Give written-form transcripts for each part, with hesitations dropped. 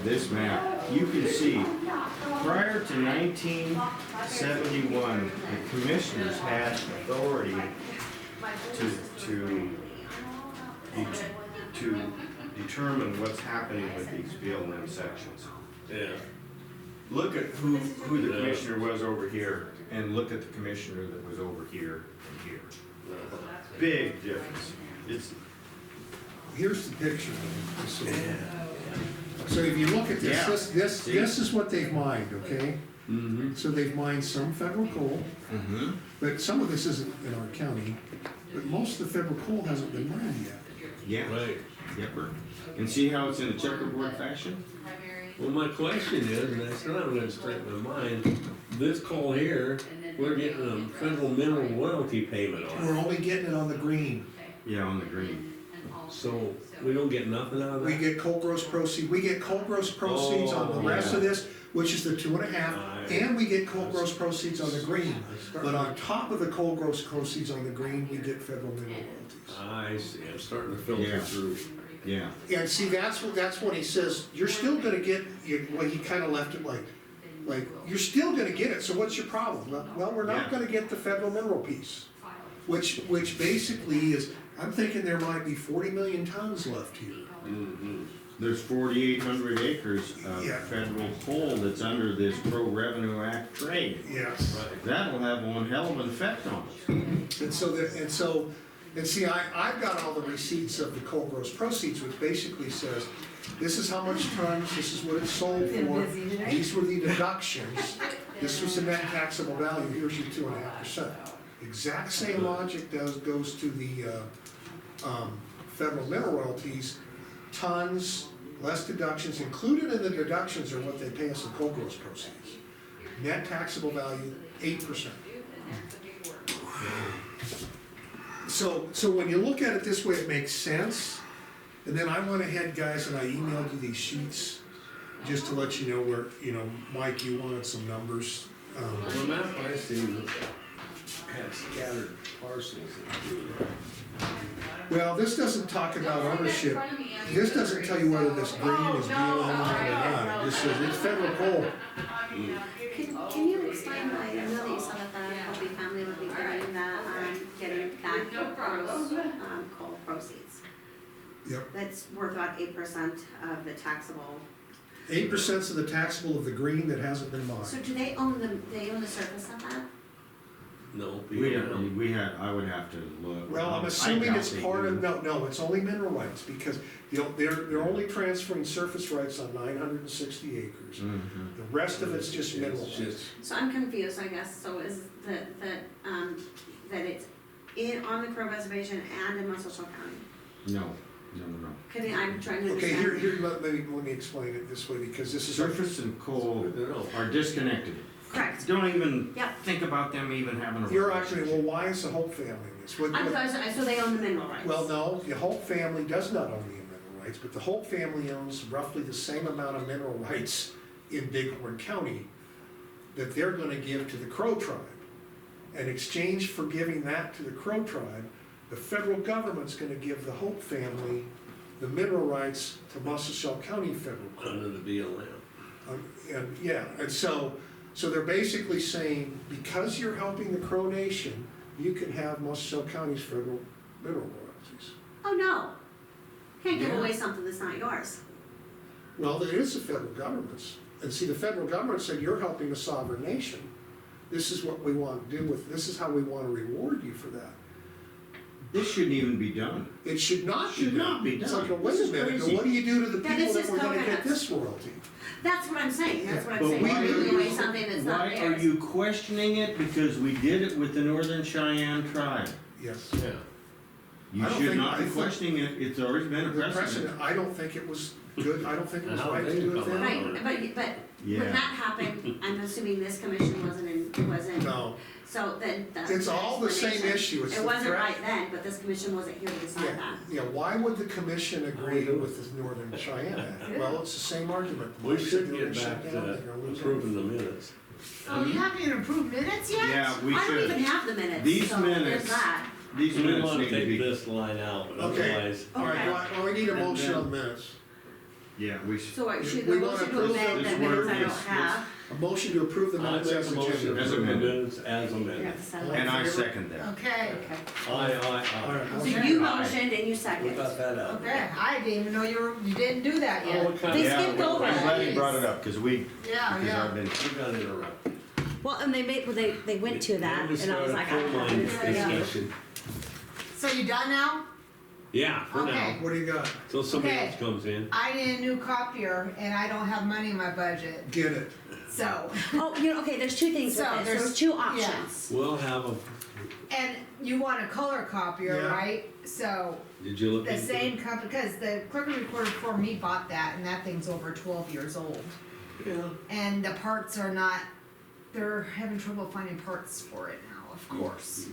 this map, you can see, prior to 1971, the commissioners had authority to determine what's happening with these BLM sections. Yeah. Look at who the commissioner was over here, and look at the commissioner that was over here and here. Big difference. It's, Here's the picture. So if you look at Yeah. this is what they've mined, okay? mm-hmm, So they've mined some federal coal, mm-hmm. but some of this isn't in our county, but most of the federal coal hasn't been mined yet. Yeah. Right. Yepper. And see how it's in a checkerboard fashion? Well, my question is, and I still haven't got straight in my mind, this coal here, we're getting a federal mineral royalty payment on We're it. only getting it on the green. Yeah, on the green. So we don't get nothing out of We that? get coal gross proceeds, we get coal gross proceeds on the rest of this, which is the 2.5, and we get coal gross proceeds on the green. But on top of the coal gross proceeds on the green, we get federal mineral royalties. I see, I'm starting to filter Yeah. through. Yeah. And see, that's when he says, you're still gonna get, well, he kinda left it like, you're still gonna get it, so what's your problem? Well, we're not Yeah. gonna get the federal mineral piece, which basically is, I'm thinking there might be 40 million tons left here. Mm-hmm. There's 4,800 acres of Yeah. federal coal that's under this Pro-Revenue Act trade. Yes. That'll have one hell of an effect on us. And see, I've got all the receipts of the coal gross proceeds, which basically says, this is how much tons, this is what it's sold for, these were the deductions, this was the net taxable value, here's your 2.5%. Exact same logic goes to the federal mineral royalties, tons, less deductions, included in the deductions are what they pay us in coal gross proceeds. Net taxable value, 8%. So when you look at it this way, it makes sense. And then I went ahead, guys, and I emailed you these sheets, just to let you know where, Mike, you wanted some numbers. The map I see had scattered parcels. Well, this doesn't talk about ownership. This doesn't tell you whether this green is BLM or not. It just says it's federal coal. Can you explain, I know that you saw that the Hopi family would be getting back coal proceeds. Yep. That's worth about 8% of the taxable. 8% of the taxable of the green that hasn't been mined. So do they own the surface of that? No, I would have to look. Well, I'm I assuming doubt it's they part do. of, no, it's only mineral rights, because they're only transferring surface rights on 960 acres. Mhm. The rest of it's just mineral It's rights. just, So I'm confused, I guess, so is that it's on the Crow Reservation and in Muscle Shoals County? No. I'm trying to Okay, understand. here, let me explain it this way, because this is. Surface and coal are disconnected. Correct. Don't even Yep. think about them even having a. You're actually, well, why is the Hope family in this? So they own the mineral rights? Well, no, the Hope family does not own the mineral rights, but the Hope family owns roughly the same amount of mineral rights in Bighorn County that they're gonna give to the Crow tribe. In exchange for giving that to the Crow tribe, the federal government's gonna give the Hope family the mineral rights to Muscle Shoals County federal court. under the BLM. And so they're basically saying, because you're helping the Crow Nation, you can have Muscle Shoals County's federal mineral royalties. Oh, no. Can't give Yeah. away something that's not yours. Well, it is the federal government's. And see, the federal government said, you're helping a sovereign nation. This is what we want to do this is how we want to reward you for that. This shouldn't even be done. It should not be Should not be It's done. like, wait This a is minute, crazy. what do you do to the Yeah, people this that is we're gonna get coconuts. this royalty? That's what I'm saying, that's what I'm But saying. why You're are giving away you- something that's not Why are theirs. you questioning it? Because we did it with the Northern Cheyenne tribe. Yes. Yeah. You I don't should think- not I be think- questioning it. It's already been a The precedent. precedent, I don't think it was good, I don't think it was How right to they do it come then. out. Right, but Yeah. when that happened, I'm assuming this commission wasn't, No, so then the. it's all the same explanation- issue, it's It the wasn't threat. right then, but this commission wasn't here to decide Yeah, that. yeah, why would the commission agree with the Northern Cheyenne Act? Well, it's the same argument. We should They're gonna get shut back down, to they're gonna lose approving everything. the minutes. Oh, you haven't even approved minutes yet? Yeah, we I don't even should. have the minutes, These so there's minutes- that. These We minutes wanna need to take be. this line out, but Okay. otherwise, All right, Okay. well, we need a motion on minutes. Yeah, we should. So I should, We the wanna motion to approve amend this the minutes word I don't is- have. A motion to approve the I minutes make as a motion agenda. to As approve the amended. minutes as You amended. have to send And it. I second that. Okay, Okay. Aye, All aye, right, So motion- you Aye. motioned and you We seconded. got that out. okay, I didn't even know you didn't do that Oh, yet. what kind They of- skipped well, over I'm it. glad you brought it up, because Yeah, I've yeah. been, We got interrupted. Well, and they went to that, Then we and I was started like, full I line don't know. discussion. So you done now? Yeah, for now, Okay. What do you got? till somebody Okay. else comes in. I need a new copier and I don't have money in my budget, Get it. so. Oh, okay, there's two things with So this, there's- there's two yeah. options. We'll have a, And you want a color copier, Yeah. right? So did you look the into it? same company, because the clerk and recorder before me bought that and that thing's over 12 years old. Yeah. And the parts are not, they're having trouble finding parts for it now, of course.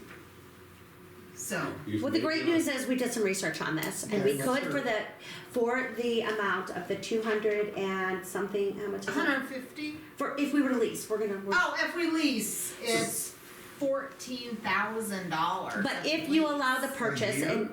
So, You Well, the may great be news is we did some research on this, and we Okay, could that's for the amount of the 200 and something, how much is it? 150? For, if we were to lease, we're, Oh, if we lease, it's $14,000. but if you allow the purchase year? and,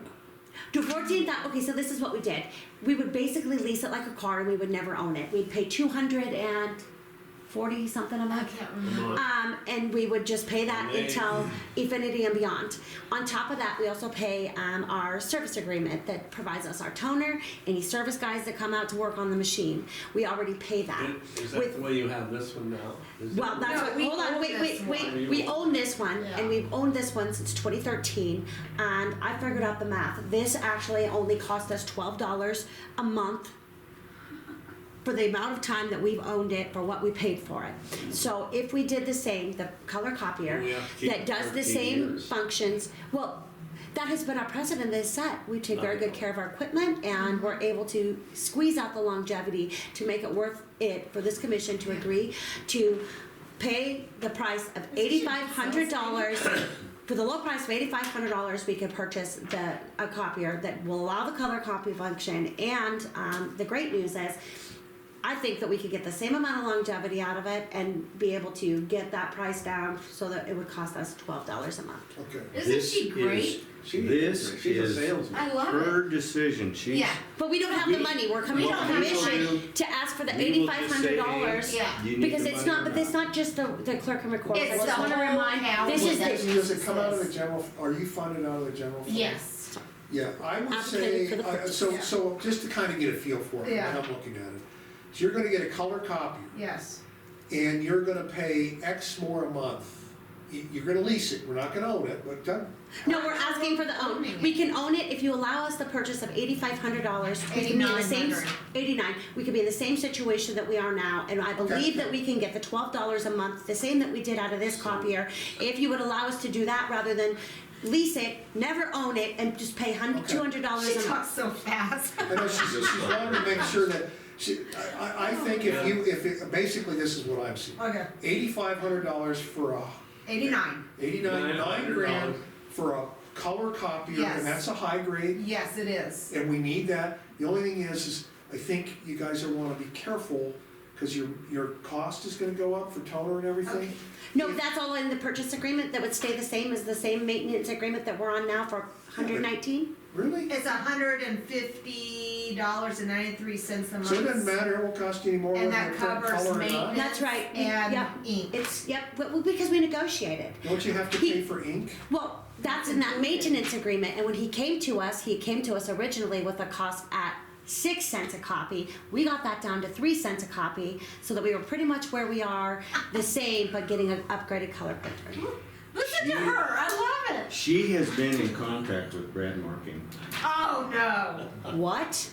to 14,000, okay, so this is what we did. We would basically lease it like a car and we would never own it. We'd pay 240 something a I month. can't remember. And we would just pay that Amazing. until infinity and beyond. On top of that, we also pay our service agreement that provides us our toner, any service guys that come out to work on the machine. We already pay that. Is that With- the way you have this one now? Is Well, it? that's No, what, we hold on, own wait, this wait. one. We own this one, Yeah. and we've owned this one since 2013, and I figured out the math. This actually only cost us $12 a month for the amount of time that we've owned it, for what we paid for it. So if we did the same, the color copier, We have to keep that it does the 13 same years. functions, well, that has been our precedent is set. We take very good care of our equipment, and we're able to squeeze out the longevity to make it worth it for this commission to agree to pay the price of $8,500. For the low price of $8,500, we could purchase a copier that will allow the color copy function. And the great news is, I think that we could get the same amount of longevity out of it and be able to get that price down so that it would cost us $12 a month. Okay. Isn't she great? This She's a is salesman. I love it. her decision, she's. Yeah, But we don't have the money. We're coming to don't the have the commission to ask for the We will just say, $8,500. yeah. You need Because the it's money not, or but it's not just the clerk and recorder. I It's just the wanna whole remind, county this is that the, Does it come out of the general, are you funded out of the general fund? Yes. Yeah, I would Advocating say, for the purchase. so just to kind of get a feel for it, when Yeah. I'm looking at it. So you're gonna get a color copy, Yes. and you're gonna pay X more a month. You're gonna lease it, we're not gonna own it, but no, we're asking for the own. Owning it. We can own it if you allow us the purchase of $8,500. We can be in the same, 8,900. 89, we could be in the same situation that we are now, and I believe that we can get the $12 a month, the same that we did out of this copier, if you would allow us to do that rather than lease it, never own it, and just pay Okay. $200 She a month. talks so fast. I know she's wanting to make sure that, I think if you, basically this is what I'm seeing. Okay, $8,500 for a 89. 9 grand for a color copier, Yes. and that's a high grade, Yes, it is. and we need that. The only thing is I think you guys are wanna be careful, cause your cost is gonna go up for toner and everything. Okay. No, that's all in the purchase agreement, that would stay the same as the same maintenance agreement that we're on now for 119? Really? It's $150.93 a month. So it doesn't matter, it won't cost you any more And whether that you put covers color or not? maintenance. That's right. And Yep. ink. It's, yep, well, because we negotiated. Don't you have to pay for ink? Well, that's in that maintenance agreement, and when he came to us originally with a cost at 6 cents a copy. We got that down to 3 cents a copy, so that we were pretty much where we are, the same, but getting an upgraded color printer. Listen to her, I love it. She has been in contact with Brad Marking. Oh, no. What?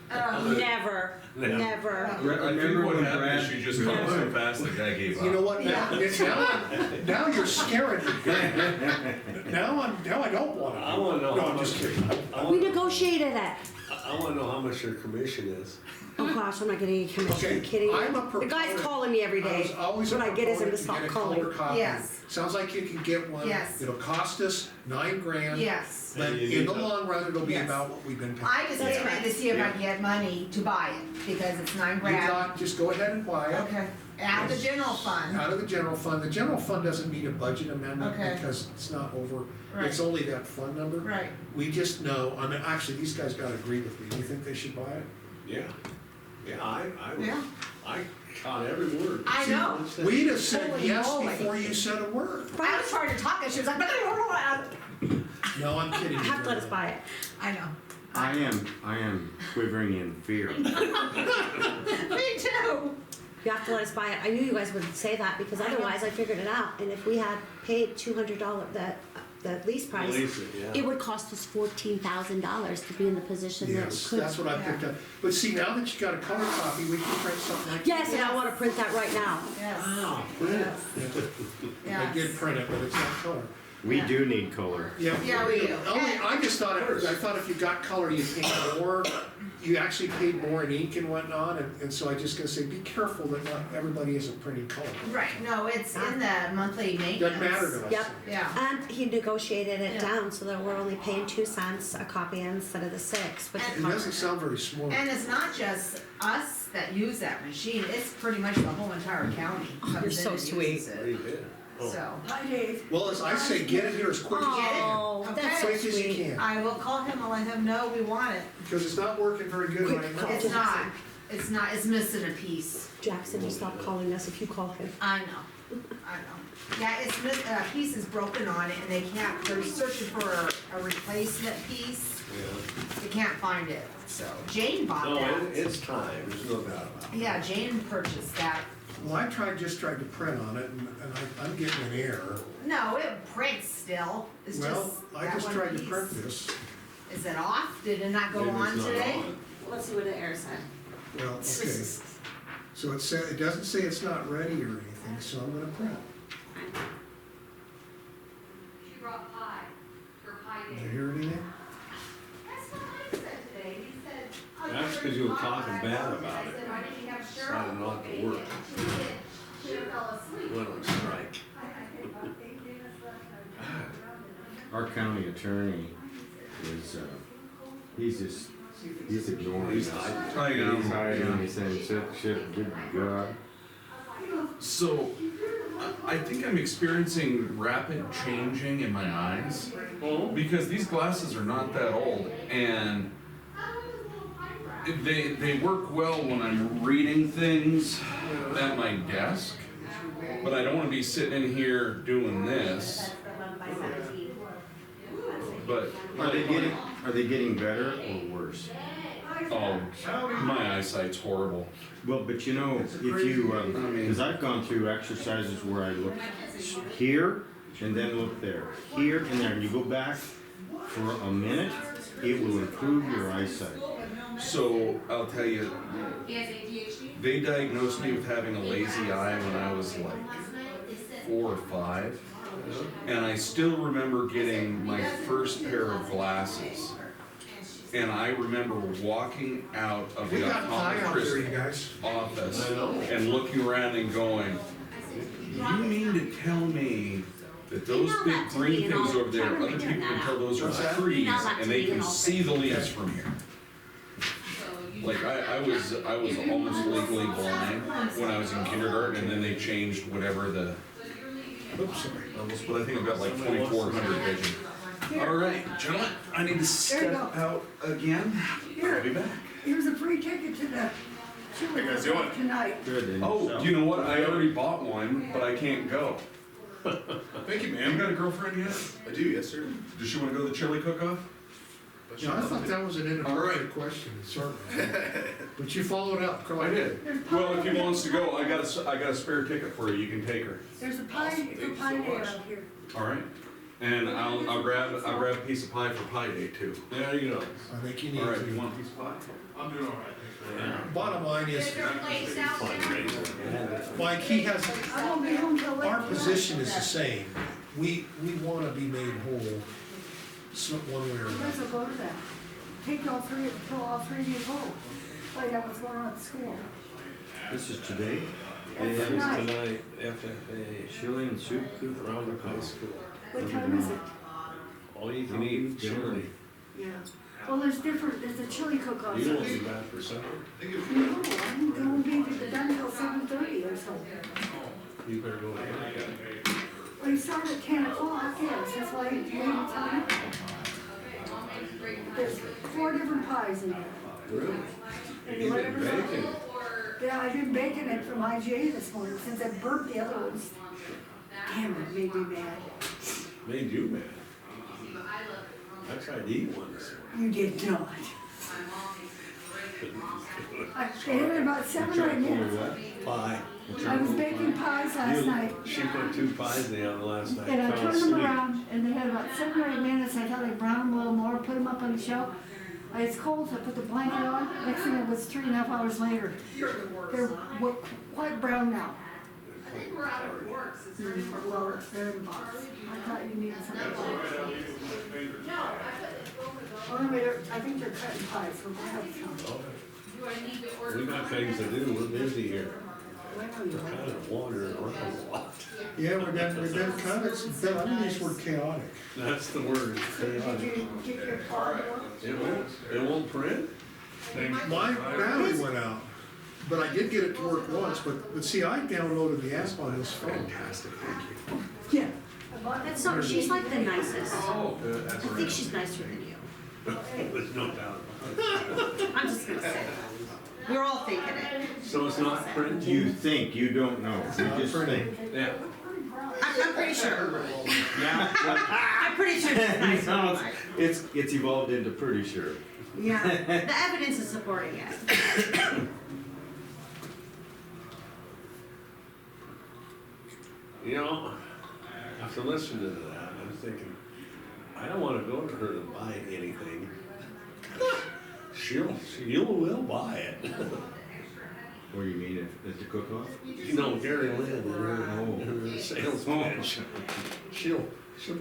Never, Yeah. never. I think Remember what when happened is Brad- she just called so fast the guy gave up. You know what, Yeah. now you're scaring me. Now I don't want to. I wanna know No, how I'm just much- kidding. I We wanna, negotiated it. I wanna know how much your commission is. Oh gosh, I'm not getting any commission. Are you Okay, kidding me? I'm a The proponent. guy's calling me every I was day. always a What I get is him to proponent stop get a calling. color copy. Yes. Sounds like you can get one. Yes. It'll cost us 9 grand. Yes. But And you in need the to- long run, it'll be Yes. about what we've been paying. I just That's get ready to correct. see if I can get money to buy it, because it's 9 You grand. got, just go ahead and buy it. Okay, out of the general fund. Out of the general fund. The general fund doesn't need a budget amendment Okay. because it's not over, it's Right. only that fund number. Right. We just know, I mean, actually, these guys gotta agree with me. Do you think they should buy it? Yeah. Yeah, Yeah. I caught every word. I know. We'd have said Holy yes moly. before you said a word. I was trying to talk and she was like, No, I'm kidding. You have to let us buy it. I know. I am quivering in fear. Me too. You have to let us buy it. I knew you guys would say that because otherwise I figured it out. And if we had paid $200, the lease price, Lease it, yeah. it would cost us $14,000 to be in the position that we Yes, could. that's what I picked up. But see, now that you got a color copy, we can print something like that. Yes, and I want to print that right now. Yes. Wow, I did print it, but it's not color. We do need color. Yeah, we do. I just thought, I thought if you got color, you paid more, you actually paid more in ink and whatnot, and so I just gonna say, be careful that not everybody isn't printing color. Right, no, it's in the monthly maintenance. Doesn't matter to us. Yep. Yeah. And he negotiated it Yeah. down so that we're only paying 2 cents a copy instead of the 6 with And- It the color. doesn't sound very smart. And it's not just us that use that machine, it's pretty much the whole entire county comes you're in so and sweet. uses What do you it. did? So, Well, as I say, get it here as quick as you can. Oh, Okay. that's so Quick as you sweet. can, I will call him and let him know we want it. because it's not working very good right now. It's not, it's missing a piece. Jackson will stop calling us if you call him. I know. Yeah, a piece is broken on it and they can't, they're searching for a replacement piece. Yeah. They can't find it, so Jane bought No, that. it's time, there's no doubt about it. Yeah, Jane purchased that. Well, I just tried to print on it, and I'm getting an error. No, it prints still, it's just Well, I that just one tried to piece. print this. Is it off? Did it not go Maybe it's on not today? on. Let's see what the air said. Well, okay. So it doesn't say it's not ready or anything, so I'm gonna print. She brought pie, her pie Did day. you hear anything? That's what I said today, he said. "Oh, That's you're 'cause you were pie." talking I bad told her, about I it. said, why didn't you have Cheryl Decided not to bake work. it?" She fell asleep. Went on strike. Our county attorney is, he's ignoring He's us. hiding. I know. He's hiding, and he's saying, shit, good God. So, I think I'm experiencing rapid changing in my eyes because these glasses are not that old and they work well when I'm reading things at my desk, but I don't want to be sitting in here doing this. But Are they getting better or worse? oh, my eyesight's horrible. Well, but you know, if you, because I've gone through exercises where I look here and then look there, here and there, and you go back for a minute, it will improve your eyesight. So I'll tell you, they diagnosed me with having a lazy eye when I was like 4 or 5. And I still remember getting my first pair of glasses. And I remember walking out of We the got pie out there, you optometrist's guys. office and looking around and going, you mean to tell me that those Email big that to green me and things I'll over there, try to other return people can that tell out. those are What's that? trees Email that to and they me can and I'll see the leaves from here. Like I was almost legally blind when I was in kindergarten, and then they changed whatever the. Oops, sorry. Almost, but I think I've got like 2400 vision. All right, gentlemen, I need to step out again. I'll be back. Here's a free ticket to the chili cook tonight. Good, and Oh, yourself? you know what? I already bought one, but I can't go. Thank you, You ma'am. got a girlfriend yet? I do, yes, sir. Does she want to go to the chili cook-off? Yeah, I thought that was an inappropriate question, certainly. But you followed up, go I ahead. did. Well, if he wants to go, I got a spare ticket for you. You can take her. There's a pie, for pie day out here. All right. And I'll grab a piece of pie for Pie Day too. There you go. I think you need All right, you to. want a piece of pie? I'm doing all right, thanks. Bottom line is, Is there a place out there? Mike, he has, I won't be home till late. our position is the same. We wanna be made whole, so one way or You guys another. will go to that. Take all three, till all three of you home. Find out what's going on at school. This is today, That's It is tonight. tonight, FFA, chili and soup, Roundup High School. What time is it? All you can eat chili. Yeah. Well, there's a chili cook-off. You won't be back for supper. No, I won't be done till 7:30 or so. You better go ahead. Well, you start at 10 o'clock, yes, that's why you made the time. There's 4 different pies in there. Really? And You've whatever. been baking. Yeah, I've been baking it from IGA this morning since I burnt the other ones. Damn, it made me mad. Made you mad. I tried to eat one this You did not. morning. They had it about 7 or 8 minutes. Pie. I was baking pies last night. She put 2 pies in the oven last night. And I fell turned them asleep. around, and they had about 7 or 8 minutes. I thought I'd brown them a little more, put them up on the shelf. It's cold, so I put the blanket on. Next thing it was 3.5 hours later. They're quite brown now. Well, they're in the box. I thought you needed something. I think they're cutting pies, so we'll have some. We got things to do, we're busy here. We're kind of wandering around a lot. Yeah, we've been kind of, that underneath word chaotic. That's the word, Did chaotic. you get your card? It won't print? My battery went out, but I did get it to work once, but see, I downloaded the app on this phone. Fantastic, thank you. Yeah. That's so, she's like the nicest. Oh, that's I think she's nicer than you. There's no doubt. I'm just gonna say. We're all thinking it. So it's not print? You think, you don't know, you just think. Yeah. I'm pretty sure. Yeah. I'm pretty sure she's nicer than No, Mike. it's evolved into pretty sure. Yeah, the evidence is supporting it. You know, after listening to that, I was thinking, I don't wanna go to her to buy anything. She will buy it. What do you mean, at the cook-off? You know, Gary Lynn, her sales pitch, she'll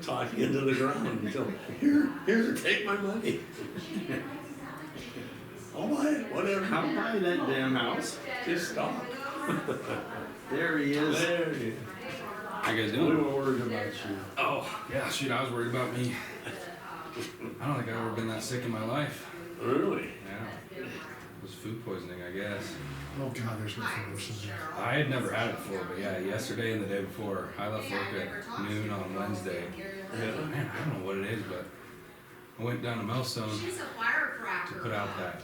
talk you into the ground until, here, take my money. I'll buy it, whatever. How buy that damn house? Just stop. There he is. There you How you guys We doing? were worried about you. Oh, yeah, shoot, I was worried about me. I don't think I've ever been that sick in my life. Really? Yeah. It was food poisoning, I guess. Oh God, there's nothing worse than that. I had never had it before, but yeah, yesterday and the day before, I left work at noon on Wednesday. Man, I don't know what it is, but I went down to Millstone to put out that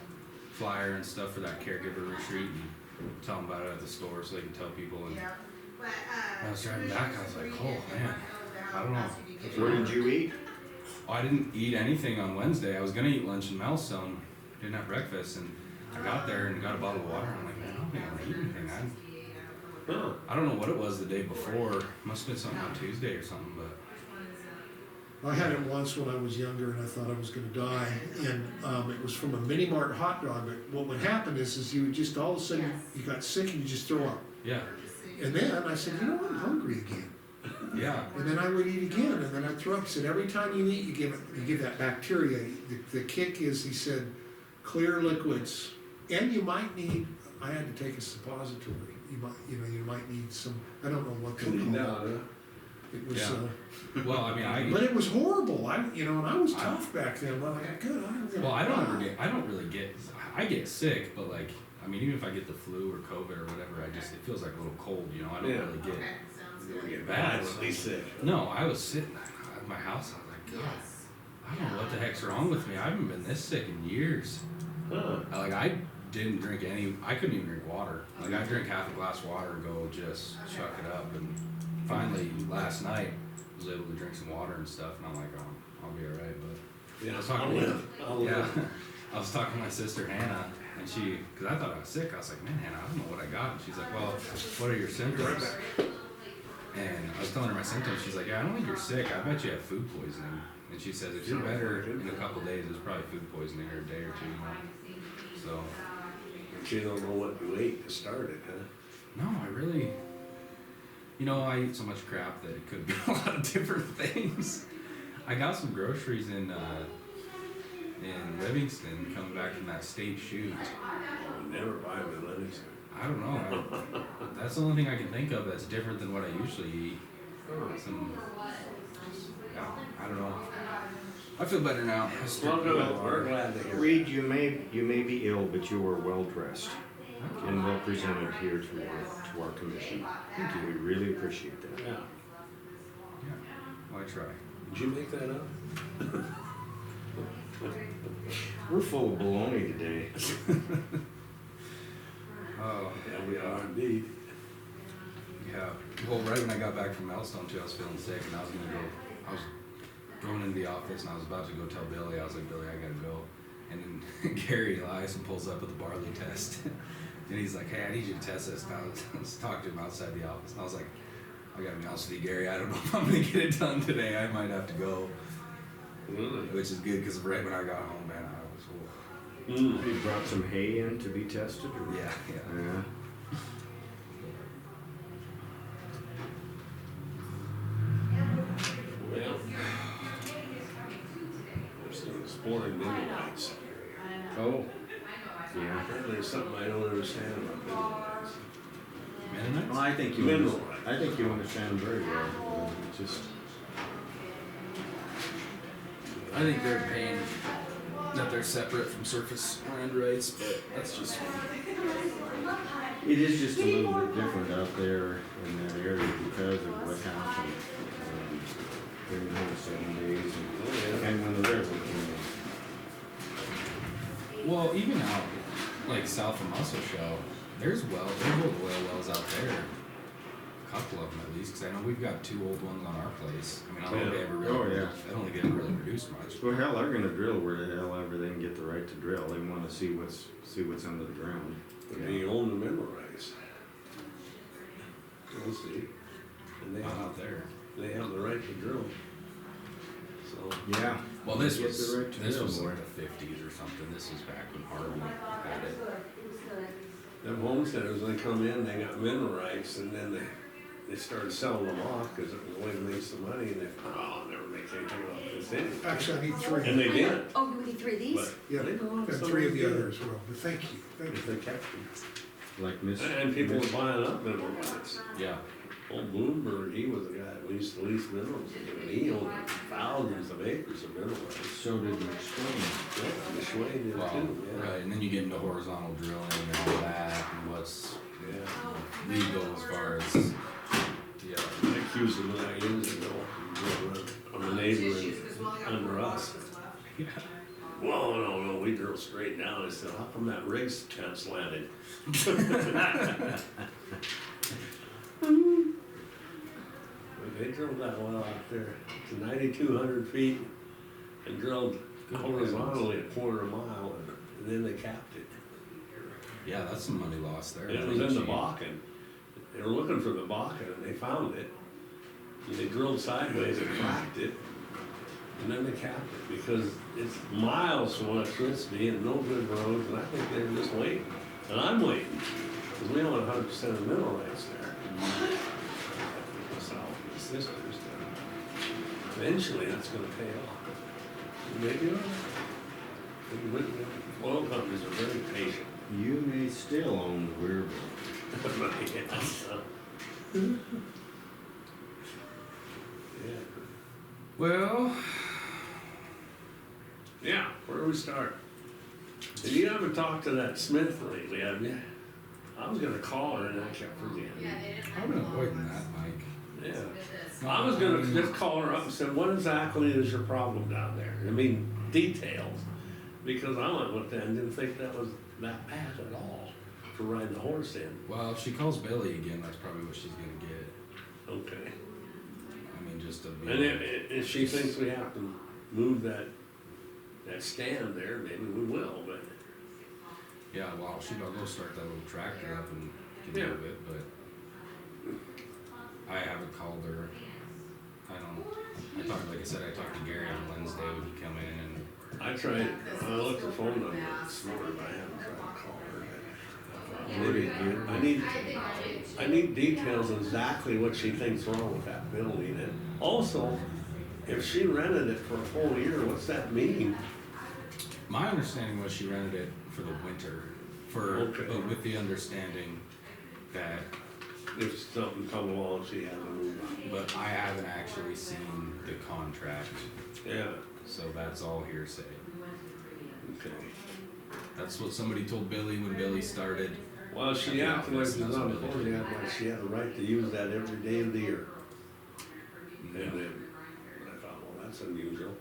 flyer and stuff for that caregiver retreat and tell them about it at the store so they can tell people. And when I was driving back, I was like, oh man, I don't know. Where did you eat? I didn't eat anything on Wednesday. I was gonna eat lunch in Millstone, didn't have breakfast, and I got there and got a bottle of water. I'm like, man, I don't think I'm gonna eat anything. I don't know what it was the day before. Must have been something on Tuesday or something, but I had it once when I was younger and I thought I was gonna die, and it was from a mini mart hot dog, but what would happen is you would just, all of a sudden, you got sick and you just throw up. yeah, And then I said, you know what, I'm hungry again. yeah, And then I would eat again, and then I'd throw up. He said, every time you eat, you give that bacteria. The kick is, he said, clear liquids. And you might need, I had to take a suppository. You might need some, I don't know what they Clean call out, it. huh? It was, Yeah. Well, I mean, but it was horrible. And I was tough back then. Well, I got good. I don't really get, I get sick, but like, I mean, even if I get the flu or COVID or whatever, it feels like a little cold, you know, I don't Yeah. really get You don't get bad. violently sick. No, I was sitting at my house, I was like, God, I don't know what the heck's wrong with me. I haven't been this sick in years. Huh. I didn't drink I couldn't even drink water. Like, I drink half a glass of water and go just chuck it up. And finally, last night, I was able to drink some water and stuff, and I'm like, oh, I'll be alright. But Yeah, I was talking I'll to live. I'll live. yeah, I was talking to my sister Hannah, and because I thought I was sick, I was like, man, Hannah, I don't know what I got. And she's like, well, what are your symptoms? And I was telling her my symptoms. She's like, yeah, I don't think you're sick. I bet you have food poisoning. And she says, if you're better in a couple days, it's probably food poisoning or a day or two. So, But you don't know what you ate to start it, huh? no, I really, I eat so much crap that it could be a lot of different things. I got some groceries in Livingston coming back from that state shoot. I'll never buy them in Livingston. I don't know. That's the only thing I can think of that's different than what I usually eat. I don't know. I feel better now. Well, good. We're glad to hear. Reed, you may be ill, but you are well dressed and well presented here to our commission. Thank you. We really appreciate that. Yeah. Yeah. Well, I try. Did you make that up? We're full of baloney today. Oh, Yeah, we are indeed. yeah. Well, right when I got back from Milestone too, I was feeling sick and I was going into the office and I was about to go tell Billy, I was like, Billy, I gotta go. And then Gary Eliason pulls up with the barley test. And he's like, hey, I need you to test this. And I was talking to him outside the office. And I was like, I gotta be honest with you, Gary, I don't know if I'm gonna get it done today. I might have to go. Really? Which is good because right when I got home, man, I was, You brought some hay in to be tested, or? yeah. Yeah. Well, there's some exploring Mennonites. Oh. Yeah. Apparently there's something I don't understand about Mennonites. Mennonites? Well, I think you Mineral understand. I think you understand them very well. It's just, I think they're paying that they're separate from surface land rights, but that's just it is just a little bit different out there in that area because of what happened during the whole 7 days and when the railroad came in. well, even out like south of Muscle Show, there's oil wells out there. A couple of them at least, because I know we've got 2 old ones on our place. I mean, I don't think they ever really, Oh, yeah. I don't think they ever really produced much. Well, hell, they're gonna drill where the hell ever they can get the right to drill. They wanna see what's under the ground. But they own the mineral rights. We'll see. And Not out there. they have the right to drill. So, Yeah. Well, this Get was the right to this drill was more. like the 50s or something. This was back when Harlan had it. them homesteaders, when they come in, they got mineral rights, and then they started selling them off, cause it was a way to make some money, and they thought, oh, I'll never make anything off this anyway. Actually, I need 3. And they did, Oh, you need 3 of these? but Yeah, later on, and some 3 of the did. others will, but thank you, thank If you. they kept them. Like Miss. And people were buying up mineral rights. Yeah. Old Bloomberg, he was the guy that leased the least minerals, and he owned thousands of acres of mineral rights. So did McSwain. Yeah, Schway did Well, too, yeah. right, and then you get into horizontal drilling and all that, and what's Yeah. legal as far as yeah. I accused him of that years ago, of a neighbor under us. Yeah. Well, no, we drilled straight down. I said, how come that rig's tent slanted? But they drilled that well out there to 9,200 feet and drilled horizontally a quarter mile, and then they capped it. Yeah, that's some money lost there. It was in the Bakken. They were looking for the Bakken, and they found it. And they drilled sideways and cracked it, and then they capped it, because it's miles from electricity and no good roads, and I think they're just waiting. And I'm waiting, because we own 100% of the mineral rights there. So, the sisters, eventually that's gonna pay off. Maybe not. Oil companies are very patient. You may still own Weirville. Yeah. Well, Yeah, where do we start? Did you ever talk to that Smith lately, have you? I was gonna call her and I kept forgetting. I've been avoiding that, Mike. Yeah. I was gonna just call her up and say, what exactly is your problem down there? I mean, details. Because I went with that and didn't think that was that bad at all for riding the horse in. Well, if she calls Billy again, that's probably what she's gonna get. Okay. I mean, just to be. And if she thinks we have to move that stand there, maybe we will, but. Yeah, well, I'll go start that little tractor up and get Yeah. move it, but I haven't called her. I don't. Like I said, I talked to Gary on Wednesday when he come in, and I tried, I looked her phone number this morning, but I haven't tried to call her. Maybe, I need details exactly what she thinks wrong with that building, and also, if she rented it for a whole year, what's that mean? my understanding was she rented it for the winter, Okay. but with the understanding that. If something come along, she had to move on. But I haven't actually seen the contract, Yeah, so that's all hearsay. okay. That's what somebody told Billy when Billy started. Well, she acted like she was on the phone, she acted like she had a right to use that every day of the year. And then, I thought, well, that's unusual.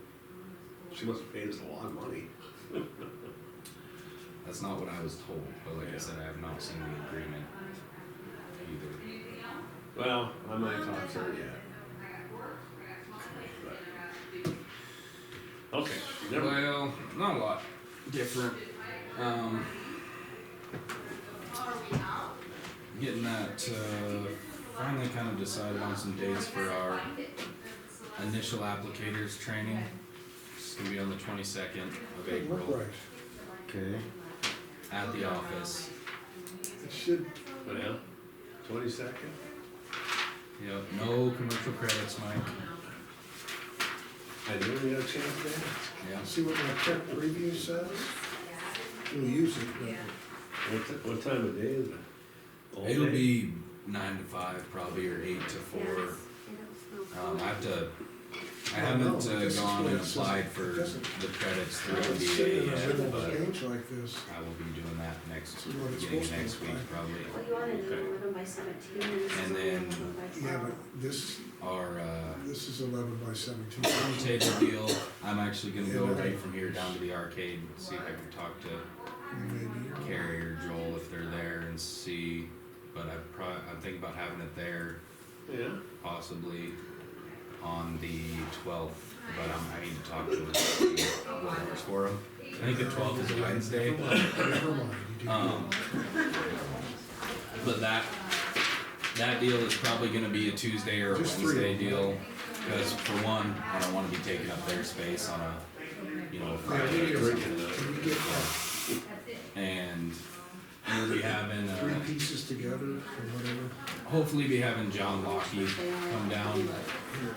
She must have paid us a lot of money. That's not what I was told, but like I said, I have not seen the agreement either. Well, I might talk to her yet. But- Okay, never mind. Well, not a lot different. Getting that, finally kind of decided on some dates for our initial applicators training. It's gonna be on the 22nd of Doesn't look April right. Okay. at the office. It should, Well, 22nd? Yep, no commercial credits, Mike. I didn't even get a chance to ask. Yeah. see what my check review says? We'll use it, but What time of day is it? All It'll day? be 9 to 5 probably, or 8 to 4. I haven't this is gone what and it says. applied for It doesn't- the credits through it's sitting in the NDA middle yet, of a but page like this. I will be doing that next, See what it's beginning supposed to next look week like. probably. Well, you wanted Okay. 11 by 17. And then- Yeah, but this Our is 11 by 17. roundtable deal, I'm actually gonna go right from here down to the arcade, see if I can talk to Maybe. Carrie or Joel if they're there and see, but I'm thinking about having it there Yeah? possibly on the 12th, but I need to talk to them to see what works for them. I think the 12th is a Wednesday. Never mind, you do Um, but that deal is probably gonna be a Tuesday or a Just three. Wednesday deal, because for one, I don't wanna be taking up their space on a, Friday or something. Can you get And we'll be having, three pieces together or whatever? hopefully be having John Lockheed come down. Here,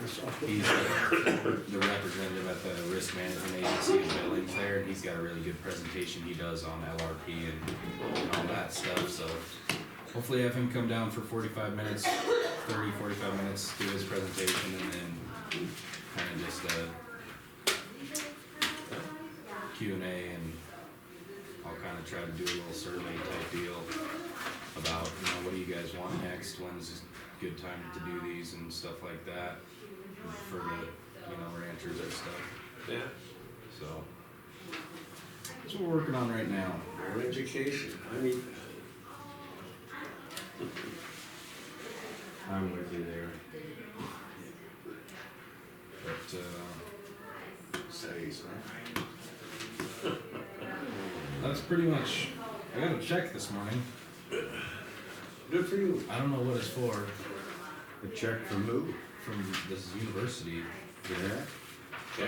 this, I'll put- He's the representative at the Risk Management Agency in Billings there, and he's got a really good presentation he does on LRP and all that stuff, so hopefully have him come down for 45 minutes, 45 minutes, do his presentation, and then kinda just Q&A, and I'll kinda try to do a little survey type deal about, what do you guys want next, when's a good time to do these and stuff like that for the, ranchers and stuff, Yeah. so. That's what we're working on right now. More education, I need I'm with you there. But, studies, huh? that's pretty much, I got a check this morning. Good for you. I don't know what it's for, A check from who? from this university. Yeah. Yeah,